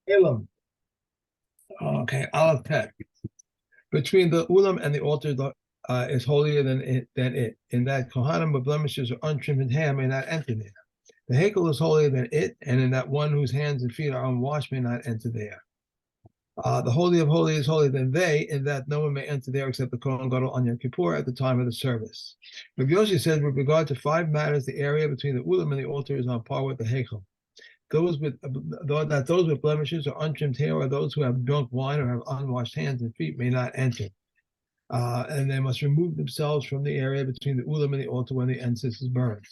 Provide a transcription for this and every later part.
Keilim. Okay, Aleph Tet. Between the ulam and the altar is holier than it. In that Kohanim with blemishes or untrimmed hair may not enter there. The Hakel is holier than it, and in that one whose hands and feet are unwashed may not enter there. The Holy of Holies is holier than they, in that no one may enter there except the Kohen Gadol on Yom Kippur at the time of the service. Rabbi Yoshi says, with regard to 5 matters, the area between the ulam and the altar is on par with the Hakel. Those with blemishes or untrimmed hair, or those who have drunk wine or have unwashed hands and feet may not enter. And they must remove themselves from the area between the ulam and the altar when the incense is burned.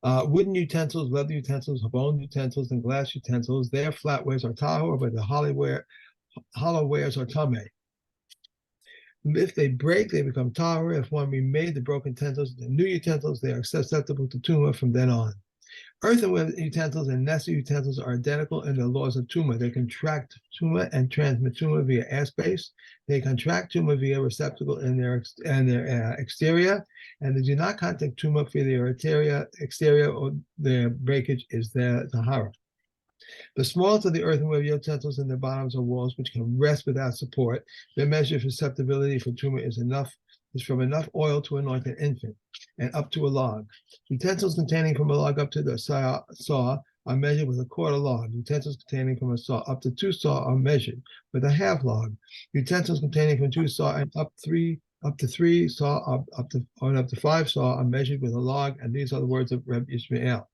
Wooden utensils, leather utensils, bone utensils, and glass utensils, their flatwares are tahor, but the hollowwares are tameh. If they break, they become tahor. If one remade the broken utensils into new utensils, they are susceptible to tumah from then on. Earthenware utensils and Nessa utensils are identical in the laws of tumah. They contract tumah and transmit tumah via air space. They contract tumah via receptacle in their exterior, and they do not contact tumah via their exterior, or their breakage is their tahara. The smallest of the earthenware utensils in the bottoms or walls, which can rest without support, their measure of susceptibility for tumah is from enough oil to anoint an infant, and up to a log. Utensils containing from a log up to the saw are measured with a quarter log. Utensils containing from a saw up to 2 saw are measured with a half log. Utensils containing from 2 saw and up to 3 saw up to 5 saw are measured with a log, and these are the words of Reb Yishmael.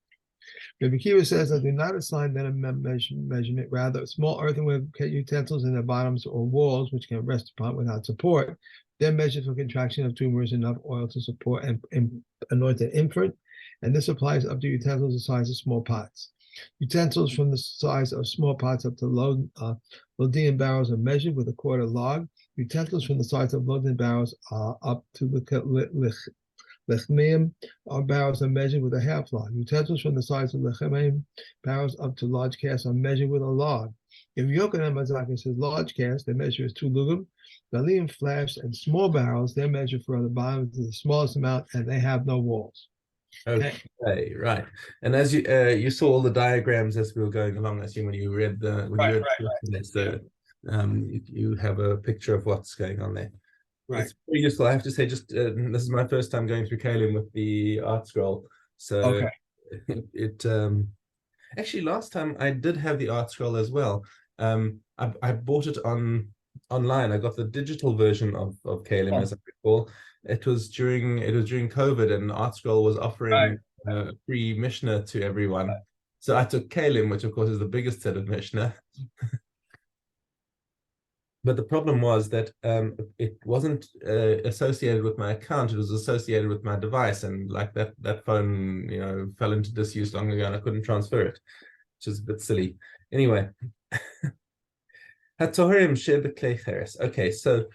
Rabbi Kiva says that do not assign them a measurement, rather small earthenware utensils in the bottoms or walls which can rest upon without support. Their measure for contraction of tumor is enough oil to support and anoint an infant, and this applies up to utensils the size of small pots. Utensils from the size of small pots up to Lodian barrels are measured with a quarter log. Utensils from the size of Lodian barrels up to Lechmeim barrels are measured with a half log. Utensils from the size of Lechmeim barrels up to large casts are measured with a log. If Yochanan Mazaka says large cast, their measure is 2 lugim. Galim, flash, and small barrels, their measure for the bottom is the smallest amount, and they have no walls. Okay, right. And as you saw all the diagrams as we were going along, I assume when you read so you have a picture of what's going on there. Right. It's very useful. I have to say, just this is my first time going through Keilim with the art scroll. So it actually last time I did have the art scroll as well. I bought it online. I got the digital version of Keilim, as I recall. It was during COVID, and Art Scroll was offering free Mishna to everyone. So I took Keilim, which of course is the biggest set of Mishna. But the problem was that it wasn't associated with my account. It was associated with my device, and like that phone, fell into disuse long ago, and I couldn't transfer it, which is a bit silly. Anyway, Hatorim share the klei cheres. Okay, so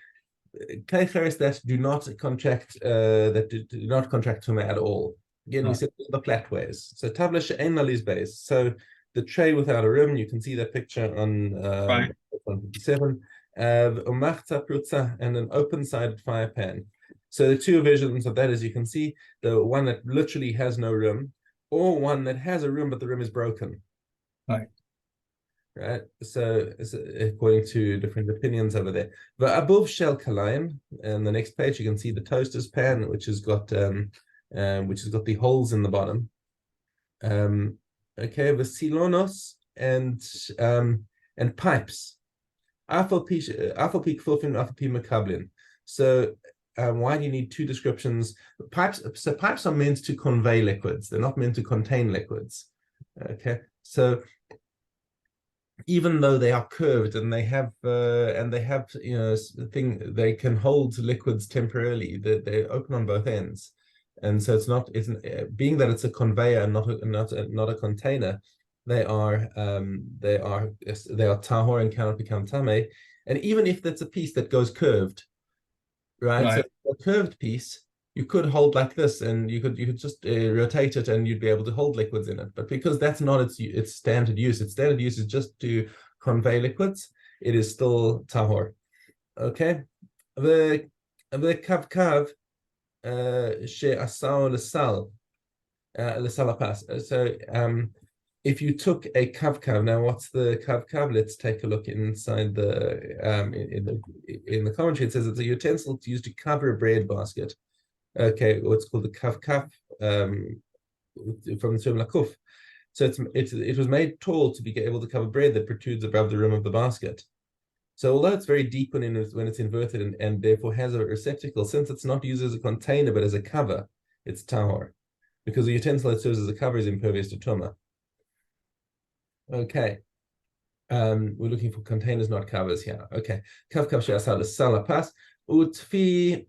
klei cheres that do not contract tumah at all. Again, we said the flatwares. So tabla she'ein lalis base. So the tray without a rim. You can see that picture on 157. And an open-sided fire pan. So the two versions of that, as you can see, the one that literally has no rim, or one that has a rim but the rim is broken. Right. So according to different opinions over there. But above shel kalayim, and the next page you can see the toaster's pan, which has got the holes in the bottom. Okay, the silonos and pipes. So why do you need two descriptions? Pipes are meant to convey liquids. They're not meant to contain liquids. Okay, so even though they are curved and they have they can hold liquids temporarily. They're open on both ends, and so it's being that it's a conveyor and not a container. They are tahor and cannot become tameh. And even if that's a piece that goes curved, right? So a curved piece, you could hold like this, and you could just rotate it, and you'd be able to hold liquids in it. But because that's not its standard use, its standard use is just to convey liquids. It is still tahor. Okay, the kavkav she'asao l'sal. the salapas. So if you took a kavkav, now what's the kavkav? Let's take a look inside the in the commentary. It says it's a utensil used to cover a bread basket. Okay, what's called the kavkaf from the term lakuf. So it was made tall to be able to cover bread that protrudes above the rim of the basket. So although it's very deep when it's inverted and therefore has a receptacle, since it's not used as a container but as a cover, it's tahor. Because the utensil that serves as a cover is impervious to tumah. Okay. We're looking for containers, not covers here. Okay. Kavkav she'asal salapas utfi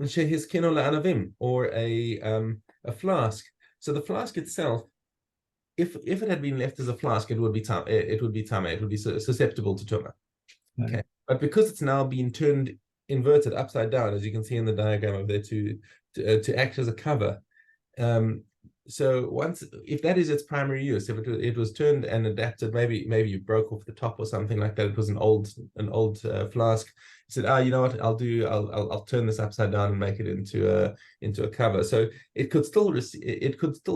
shehiskino la'anavim, or a flask. So the flask itself, if it had been left as a flask, it would be tameh. It would be susceptible to tumah. Okay, but because it's now been turned inverted upside down, as you can see in the diagram over there, to act as a cover. So if that is its primary use, if it was turned and adapted, maybe you broke off the top or something like that. It was an old flask. You said, you know what, I'll turn this upside down and make it into a cover. So it could still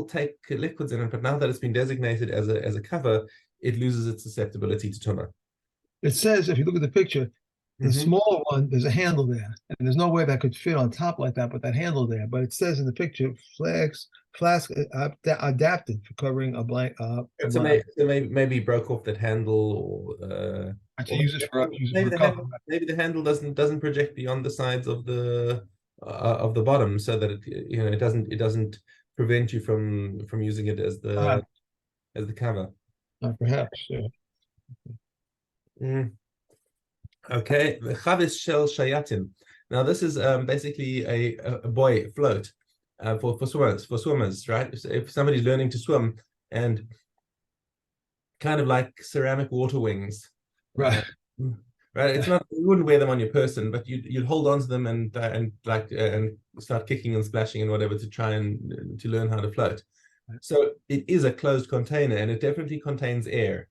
take liquids in it, but now that it's been designated as a cover, it loses its susceptibility to tumah. It says, if you look at the picture, the smaller one, there's a handle there, and there's no way that could fit on top like that, but that handle there. But it says in the picture, flask adapted for covering a blank. So maybe broke off that handle, or use it for maybe the handle doesn't project beyond the sides of the bottom, so that it doesn't prevent you from using it as the cover. Perhaps, yeah. Okay, the chavis shel shayatin. Now this is basically a buoy, float, for swimmers, right? So if somebody's learning to swim, and kind of like ceramic water wings, right? Right. It's not, you wouldn't wear them on your person, but you'd hold on to them and start kicking and splashing and whatever to try and to learn how to float. So it is a closed container, and it definitely contains air,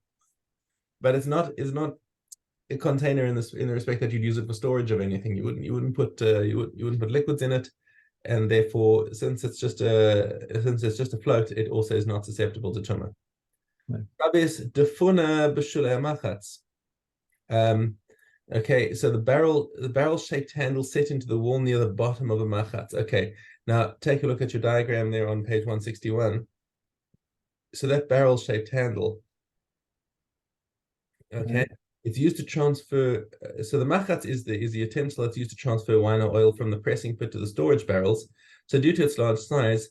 but it's not a container in the respect that you'd use it for storage of anything. You wouldn't put liquids in it, and therefore, since it's just a float, it also is not susceptible to tumah. Okay, so the barrel-shaped handle set into the wall near the bottom of a machatz. Okay, now take a look at your diagram there on page 161. So that barrel-shaped handle, okay, it's used to transfer. So the machatz is the utensil that's used to transfer wine or oil from the pressing pit to the storage barrels. So due to its large size,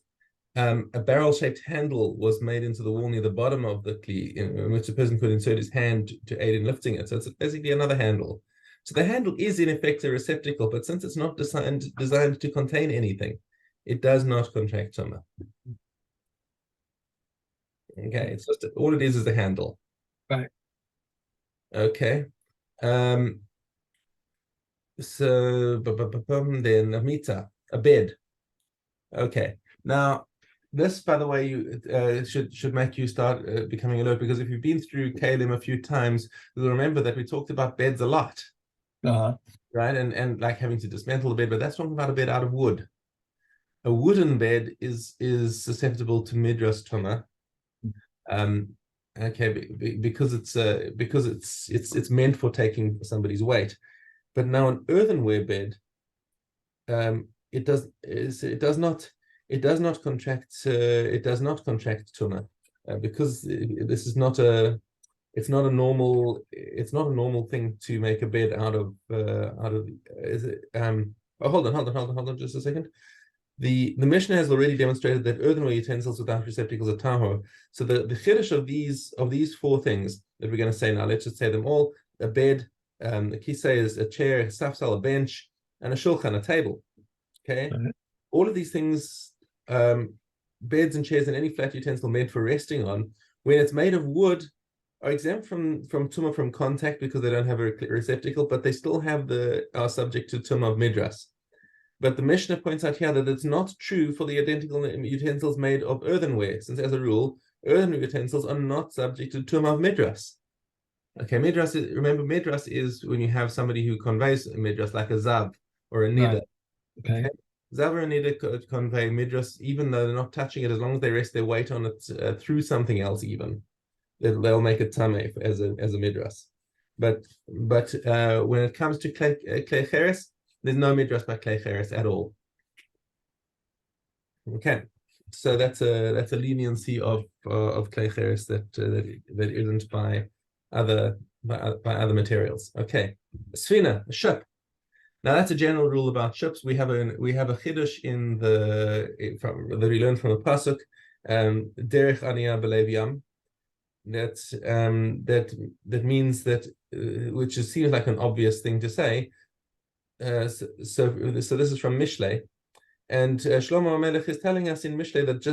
a barrel-shaped handle was made into the wall near the bottom of the kli, in which the person could insert his hand to aid in lifting it. So it's basically another handle. So the handle is in effect a receptacle, but since it's not designed to contain anything, it does not contract tumah. Okay, it's just all it is a handle. Right. Okay. So then a mita, a bed. Okay. Now, this, by the way, should make you start becoming alert, because if you've been through Keilim a few times, you'll remember that we talked about beds a lot, right? And like having to dismantle the bed, but that's talking about a bed out of wood. A wooden bed is susceptible to midras tumah, okay, because it's meant for taking somebody's weight. But now an earthenware bed, it does not contract tumah, because this is not a normal thing to make a bed out of hold on just a second. The Mishna has already demonstrated that earthenware utensils without receptacles are tahor. So the chiddush of these four things that we're going to say now, let's just say them all: a bed, a kisei is a chair, a safsal, a bench, and a shulchan, a table. Okay, all of these things, beds and chairs and any flat utensil made for resting on, when it's made of wood, are exempt from tumah from contact because they don't have a receptacle, but they still are subject to tumah of midras. But the Mishnah points out here that it's not true for the identical utensils made of earthenware, since as a rule, earthenware utensils are not subject to tumah of midras. Okay, remember, midras is when you have somebody who conveys a midras, like a zab or a nida. Okay. Zavar nida convey midras, even though they're not touching it, as long as they rest their weight on it through something else, even they'll make it tameh as a midras. But when it comes to klei cheres, there's no midras by klei cheres at all. Okay, so that's a leniency of klei cheres that isn't by other materials. Okay, Sfina, a ship. Now that's a general rule about ships. We have a chiddush in that we learned from the pasuk, derech aniyah b'lev yam. That means that, which seems like an obvious thing to say. So this is from Mishlei, and Shlomo Melech is telling us in Mishlei that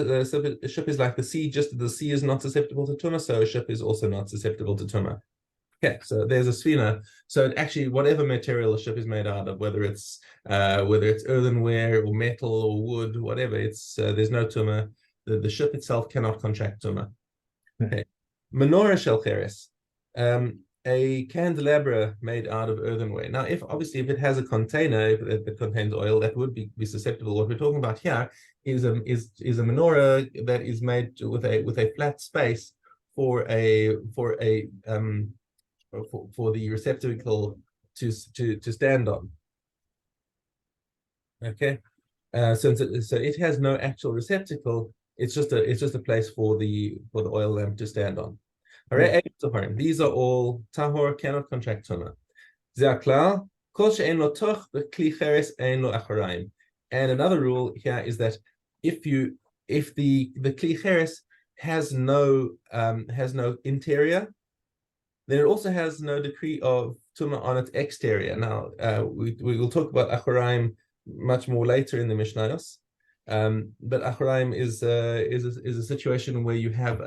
a ship is like the sea. Just as the sea is not susceptible to tumah, so a ship is also not susceptible to tumah. Okay, so there's a sfina. So actually, whatever material a ship is made out of, whether it's earthenware or metal or wood, whatever, it's there's no tumah. The ship itself cannot contract tumah. Okay, menorah shel cheres, a candelabra made out of earthenware. Now, if it has a container that contains oil, that would be susceptible. What we're talking about here is a menorah that is made with a flat space for the receptacle to stand on. Okay, so it has no actual receptacle. It's just a place for the oil lamp to stand on. All right, these are all tahor, cannot contract tumah. And another rule here is that if the kli cheres has no interior, then it also has no decree of tumah on its exterior. Now, we will talk about achoraim much more later in the Mishnayos, but achoraim is a situation where you have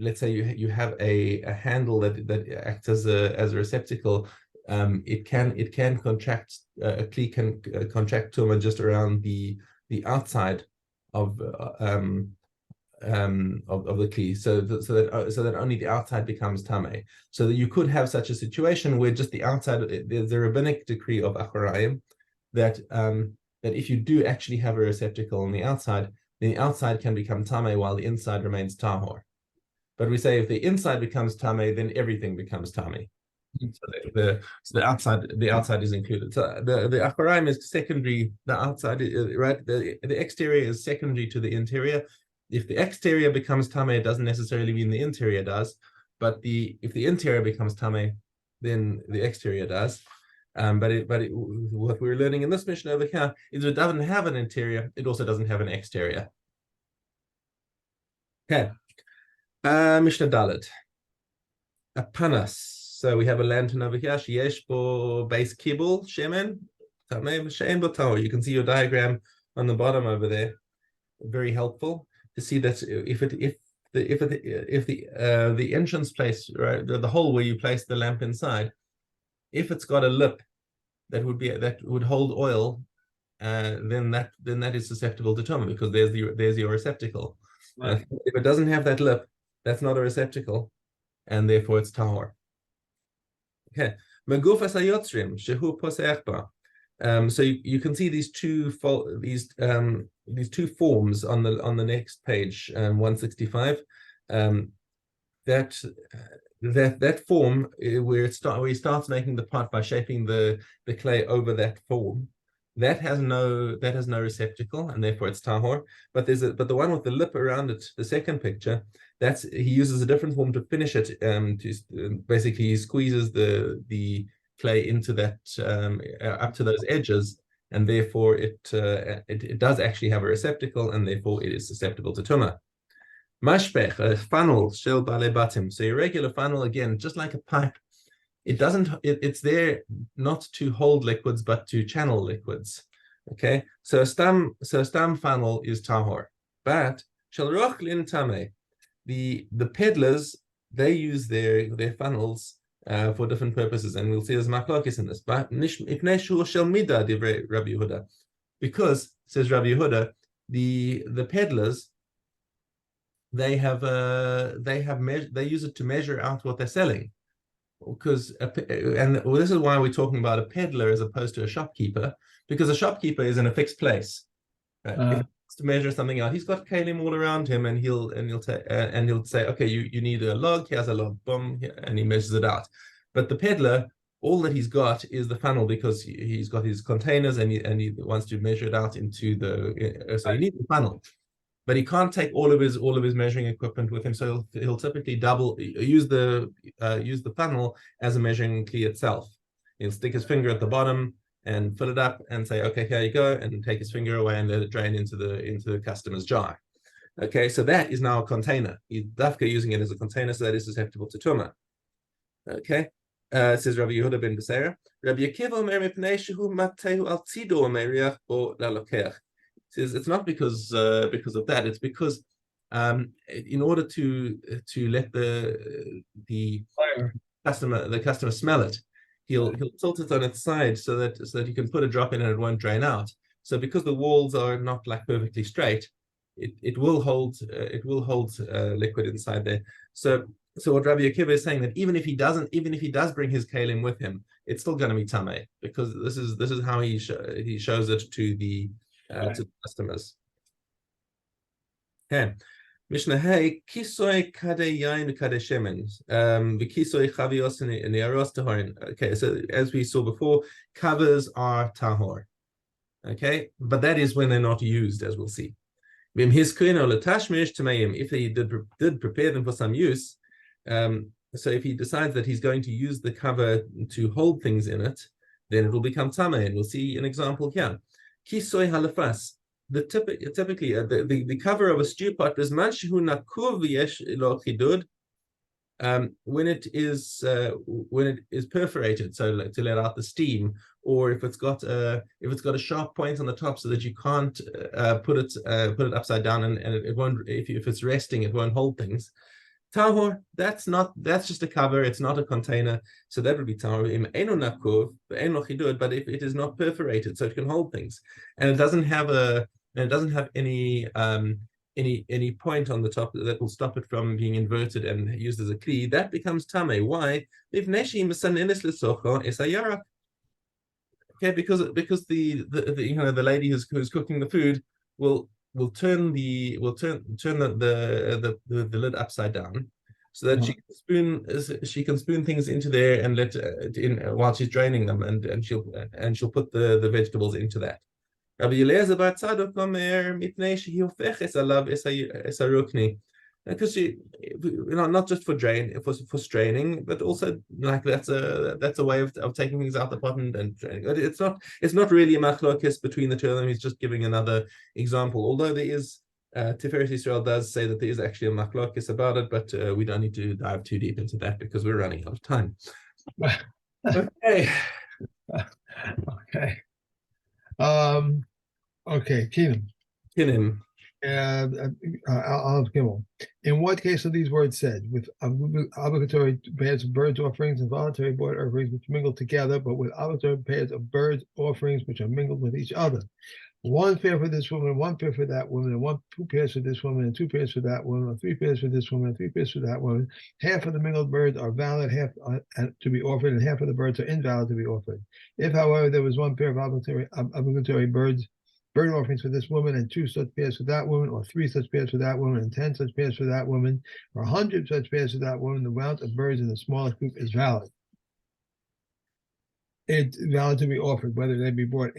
let's say you have a handle that acts as a receptacle. It can contract a kli can contract tumah just around the outside of the kli, so that only the outside becomes tameh. So that you could have such a situation where just the outside, there's a rabbinic decree of achoraim that if you do actually have a receptacle on the outside, then the outside can become tameh while the inside remains tahor. But we say if the inside becomes tameh, then everything becomes tameh. So the outside is included. So the achoraim is secondary. The outside, right? The exterior is secondary to the interior. If the exterior becomes tameh, it doesn't necessarily mean the interior does. But if the interior becomes tameh, then the exterior does. What we're learning in this Mishnah over here is it doesn't have an interior. It also doesn't have an exterior. Okay. Mishnah Dalet. A panas. So we have a lantern over here. Sheyesh bo base kibul shemen tameh she'en bo tahor. You can see your diagram on the bottom over there. Very helpful to see that if the entrance place, right, the hole where you place the lamp inside, if it's got a lip that would hold oil, then that is susceptible to tumah because there's your receptacle. Right. If it doesn't have that lip, that's not a receptacle, and therefore it's tahor. Okay, megufas hayotzrim shehu poseach ba. So you can see these two forms on the next page, 165. That form where he starts making the pot by shaping the clay over that form, that has no receptacle, and therefore it's tahor. But the one with the lip around it, the second picture, he uses a different form to finish it. Basically he squeezes the clay into that up to those edges, and therefore it does actually have a receptacle, and therefore it is susceptible to tumah. Mashpech, a funnel, shel bale batim. So a regular funnel, again, just like a pipe, it's there not to hold liquids but to channel liquids. Okay, so a stam funnel is tahor, but shel rochlin tameh. The peddlers, they use their funnels for different purposes, and we'll see there's machlokes in this. But shel mida divrei Rabbi Yehuda, because says Rabbi Yehuda, the peddlers, they use it to measure out what they're selling, because this is why we're talking about a peddler as opposed to a shopkeeper, because a shopkeeper is in a fixed place. Right? If he wants to measure something out, he's got Keilim all around him, and he'll say, okay, you need a log. Here's a log, boom, and he measures it out. But the peddler, all that he's got is the funnel, because he's got his containers, and he wants to measure it out into the. So he needs the funnel, but he can't take all of his measuring equipment with him. So he'll typically use the funnel as a measuring key itself. He'll stick his finger at the bottom and fill it up and say, okay, here you go, and take his finger away and let it drain into the customer's jar. Okay, so that is now a container. He's dafka using it as a container, so that is susceptible to tumah. Okay, says Rabbi Yehuda ben Beseira. Rabbi Akiva omer mipnei shehu matehu al tzido omeriach o lalokech. Says it's not because of that. It's because in order to let the customer smell it, he'll tilt it on its side so that you can put a drop in and it won't drain out. So because the walls are not like perfectly straight, it will hold liquid inside there. So what Rabbi Akiva is saying, that even if he does bring his Keilim with him, it's still going to be tamei, because this is how he shows it to the customers. Okay. Mishna hey kisoy kade yain kade shemen kisoy chavios and nearos tahorin. Okay, so as we saw before, covers are tahor. Okay, but that is when they're not used, as we'll see. If he did prepare them for some use, so if he decides that he's going to use the cover to hold things in it, then it will become tamei, and we'll see an example here. Kisoy halafas. Typically the cover of a stew pot is manshu nakuv yesh lo chidud, when it is perforated, so to let out the steam, or if it's got a sharp point on the top so that you can't put it upside down, and it won't, if it's resting, it won't hold things. Tahor, that's just a cover, it's not a container, so that would be tahor. But if it is not perforated, so it can hold things, and it doesn't have any point on the top that will stop it from being inverted and used as a kli, that becomes tamei. Why? Okay, because the lady who's cooking the food will turn the lid upside down, so that she can spoon things into there and let it in while she's draining them, and she'll put the vegetables into that. Rabbi Eliezer bar Tzadok omer mipnei shehi hofeches alav es harukni, because not just for straining, but also like that's a way of taking things out the pot and draining. It's not really a machlokes between the two of them. He's just giving another example. Although there is Tiferet Yisrael does say that there is actually a machlokes about it, but we don't need to dive too deep into that because we're running out of time. Okay. Okay. Okay, Keilim. Aleph Gimel. In what case are these words said? With obligatory pairs of birds offerings and voluntary bird offerings which mingle together, but with obligatory pairs of birds offerings which are mingled with each other. One pair for this woman, one pair for that woman, and two pairs for this woman, and two pairs for that woman, or three pairs for this woman, and three pairs for that woman. Half of the mingled birds are valid, half to be offered, and half of the birds are invalid to be offered. If, however, there was one pair of obligatory bird offerings for this woman, and two such pairs for that woman, or three such pairs for that woman, and 10 such pairs for that woman, or 100 such pairs for that woman, the amount of birds in the smallest group is valid. It's valid to be offered, whether they be brought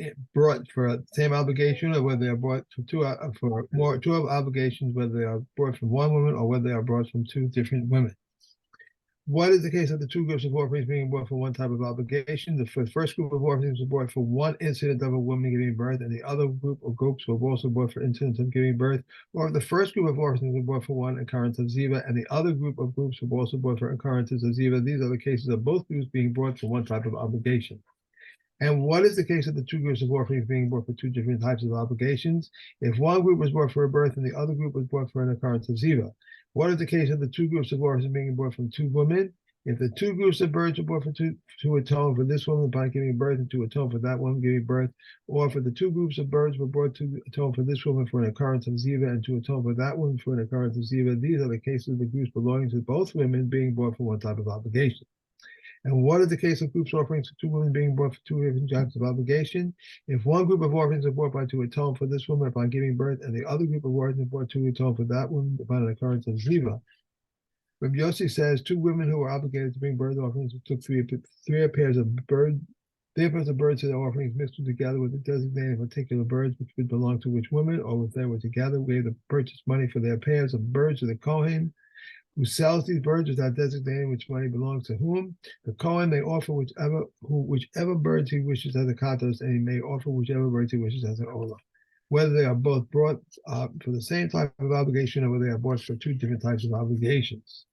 for the same obligation, or whether they are brought for two obligations, whether they are brought from one woman or whether they are brought from two different women. What is the case of the two groups of offerings being brought for one type of obligation? The first group of offerings was brought for one incident of a woman giving birth, and the other group or groups were also brought for incidents of giving birth. Or the first group of offerings were brought for one occurrence of ziva, and the other group of groups were also brought for occurrences of ziva. These are the cases of both groups being brought for one type of obligation. And what is the case of the two groups of offerings being brought for two different types of obligations? If one group was brought for a birth and the other group was brought for an occurrence of ziva. What is the case of the two groups of offerings being brought from two women? If the two groups of birds were brought for to atone for this woman by giving birth, and to atone for that woman giving birth, or for the two groups of birds were brought to atone for this woman for an occurrence of ziva, and to atone for that woman for an occurrence of ziva, these are the cases of the groups belonging to both women being brought for one type of obligation. And what is the case of groups offerings for two women being brought for two different types of obligation? If one group of offerings are brought by to atone for this woman upon giving birth, and the other group of offerings are brought to atone for that woman upon an occurrence of ziva. Rabbi Yossi says two women who were obligated to bring birth offerings took three pairs of birds. Three pairs of birds to their offerings mixed together with the designated particular birds which would belong to which woman, or if they were together, gave the purchase money for their pairs of birds to the Kohen, who sells these birds without designating which money belongs to whom. The Kohen may offer whichever birds he wishes as a katos, and he may offer whichever birds he wishes as an olah. Whether they are both brought for the same type of obligation or whether they are brought for two different types of obligations.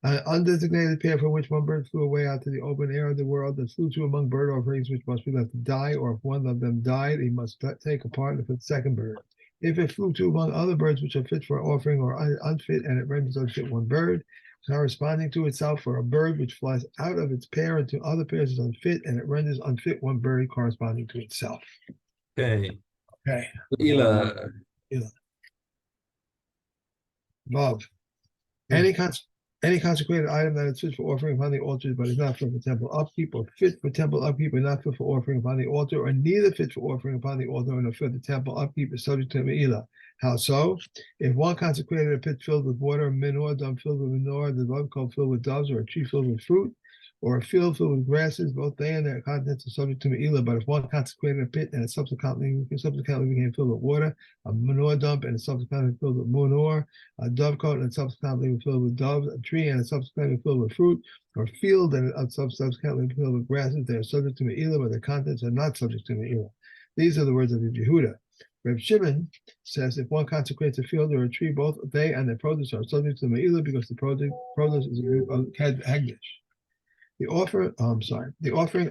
An undesignated pair for which one bird flew away out to the open air of the world that flew to among bird offerings which must be left to die, or if one of them died, he must take a partner for the second bird. If it flew to among other birds which are fit for offering or unfit, and it renders unfit one bird, corresponding to itself, for a bird which flies out of its pair into other pairs is unfit, and it renders unfit one bird corresponding to itself. Okay. Okay. Ila. Vav. Any consecrated item that is fit for offering upon the altar, but is not fit for temple upkeep, or fit for temple upkeep, but not fit for offering upon the altar, or neither fit for offering upon the altar, nor fit for temple upkeep, is subject to me'ilah. How so? If one consecrated a pit filled with water, a menorah dump filled with menorah, the love cup filled with doves, or a tree filled with fruit, or a field filled with grasses, both they and their contents are subject to me'ilah. But if one consecrated a pit and it subsequently became filled with water, a menorah dump and it subsequently filled with menorah, a dovecote and it subsequently filled with doves, a tree and it subsequently filled with fruit, or a field and it subsequently filled with grasses, they are subject to me'ilah, but their contents are not subject to me'ilah. These are the words of Yehuda. Reb Shimon says if one consecrates a field or a tree, both they and their produce are subject to me'ilah because the produce is a hegdish. The offering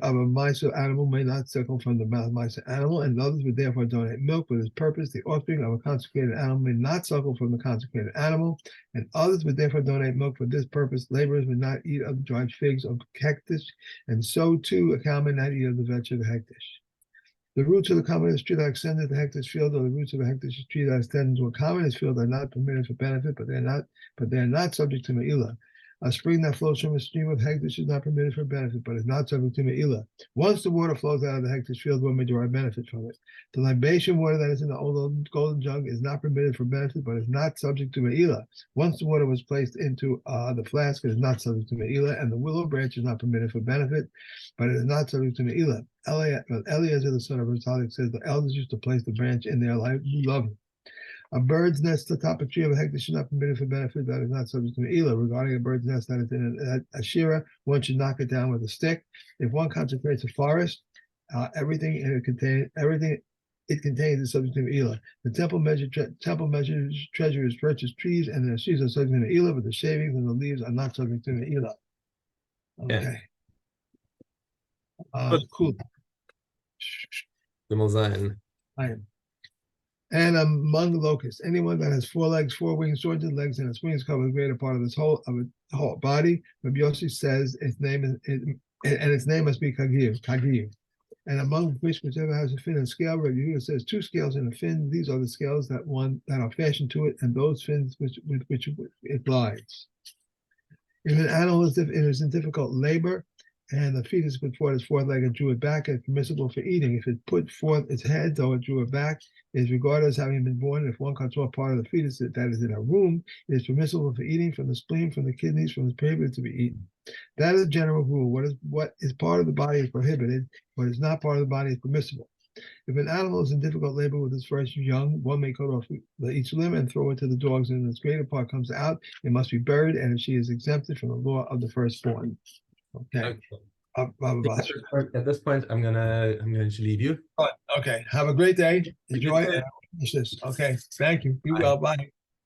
of a Misa animal may not suckle from the mouth of Misa animal, and others would therefore donate milk for this purpose. The offering of a consecrated animal may not suckle from the consecrated animal, and others would therefore donate milk for this purpose. Laborers would not eat of the dried figs of hektish, and so too a cow may not eat of the vetch of the hektish. The roots of the common tree that extend to the hektish field, or the roots of the hektish tree that extend to a common field, are not permitted for benefit, but they are not subject to me'ilah. A spring that flows from a stream of hektish is not permitted for benefit, but is not subject to me'ilah. Once the water flows out of the hektish field, one may derive benefit from it. The libation water that is in the old golden jug is not permitted for benefit, but is not subject to me'ilah. Once the water was placed into the flask, it is not subject to me'ilah, and the willow branch is not permitted for benefit, but it is not subject to me'ilah. Eliezer, the son of Tzaddik, says the elders used to place the branch in their life. We love it. A bird's nest atop a tree of a hektish is not permitted for benefit, that is not subject to me'ilah. Regarding a bird's nest that is in a shira, one should knock it down with a stick. If one consecrates a forest, everything it contains is subject to me'ilah. The temple measures treasures purchased trees, and the trees are subject to me'ilah, but the shavings and the leaves are not subject to me'ilah. Okay. Cool. The Mozayan. I am. And among locusts, anyone that has 4 legs, 4 wings, jointed legs, and its wings cover the greater part of its whole body, Rabbi Yossi says its name must be kagir. And among fish, whichever has a fin and scale, Rabbi Yehuda says 2 scales and a fin. These are the scales that are fashioned to it, and those fins with which it glides. If an animal is in difficult labor, and the fetus put forth its 4th leg and drew it back, it's permissible for eating. If it put forth its head, though it drew it back, it is regarded as having been born. And if one cuts off part of the fetus that is in a womb, it is permissible for eating from the spleen, from the kidneys, from the prohibited to be eaten. That is a general rule. What is part of the body is prohibited. What is not part of the body is permissible. If an animal is in difficult labor with its first young, one may cut off each limb and throw it to the dogs, and if its greater part comes out, it must be buried, and if she is exempted from the law of the firstborn. Okay. At this point, I'm gonna leave you. Okay. Have a great day. Enjoy. Finish this. Okay. Thank you. Be well. Bye.